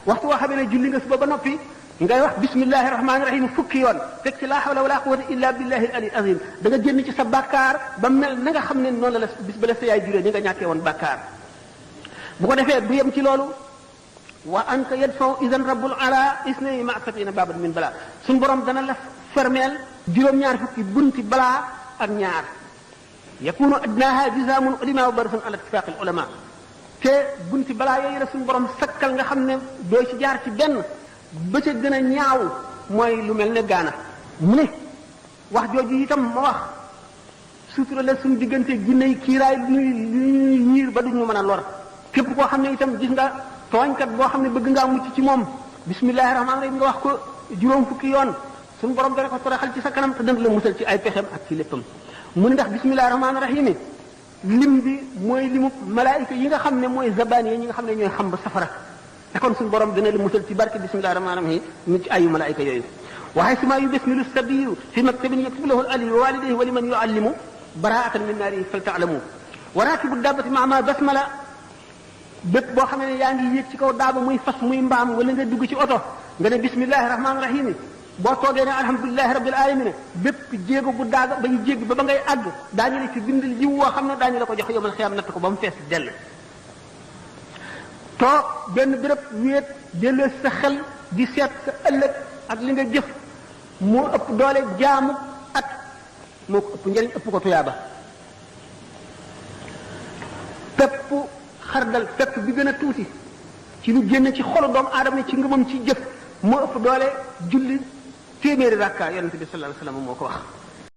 waxtu woo xam ne julli nga suba ba noppi ngay wax bismillahi rahmaani rahim fukki yoon teg ci laa hawla wala quwwata illa billahi al-ali azim da nga génn ci sa bàkkaar ba mel na nga xam ne noonu la bis ba la sa yaay juree ni nga ñàkkee woon bàkkaar bu ko defee du yem ci loolu wa anka yadfaw idan rabbul ala isnay ma satina baban min balaa suñu borom dana la fermeel juróom-ñaar fukki bunti balaa ak ñaar yakunu adnaha jisaamun ulima wa barasun ala ittifaqil ulama te bunti balaa yooyu la suñu borom sakkal nga xam ne doo ci jaar ci benn ba ca gën a ñaaw mooy lu mel ne gaana mu ne wax jooju itam ma wax sutura la suñu diggante jinne yi kiiraay lu ñuy ñiir ba duñu mën a lor képp koo xam ne itam gis nga tooñkat boo xam ne bëgg ngaa mucc ci moom bismillahi rahmaani rahim nga wax ko juróom fukki yoon suñu borom dana ko toroxal ci sa kanam te dana la musal ci ay pexem ak ci léppam mu ne ndax bismillahi rahmaani rahim lim bi mooy limu malaayika yi nga xam ne mooy zabani yi ñi nga xam ne ñooy xam ba safara te kon suñu borom dana la musal ci barke bismillahi rahmaani rahim mu ci ayu malaayika yooyu waaye suma yu bismilu sabiyu fi maktabin yaktubu lahu al ali wa walidayhi wa liman yuallimu baraatan min naari fal taalamu wa rakibu dabbati maa ma basmala bépp boo xam ne yaa ngi yéeg ci kaw daaba muy fas muy mbaam wala nga dugg ci oto nga ne bismillahi rahmaani rahim boo toogee ne alhamdulilahi rabbil alamin bépp jéego bu daaga ba ñu jéggi ba ngay àgg daañu la ci bindal jiw woo xam ne daañu la ko jox yomal xiyaam natt ko ba mu fees dell toog benn béréb wéet delloo sa xel di seet sa ëllëg ak li nga jëf moo ëpp doole jaamu at moo ko ëpp njëriñ ëpp ko tuyaaba pepp xardal pepp bi gën a tuuti ci lu génn ci xolu doomu aadama ci ngëmam ci jëf moo ëpp doole julli téeméeri rakka yonente bi sallallahu alayhi wasallam moo ko wax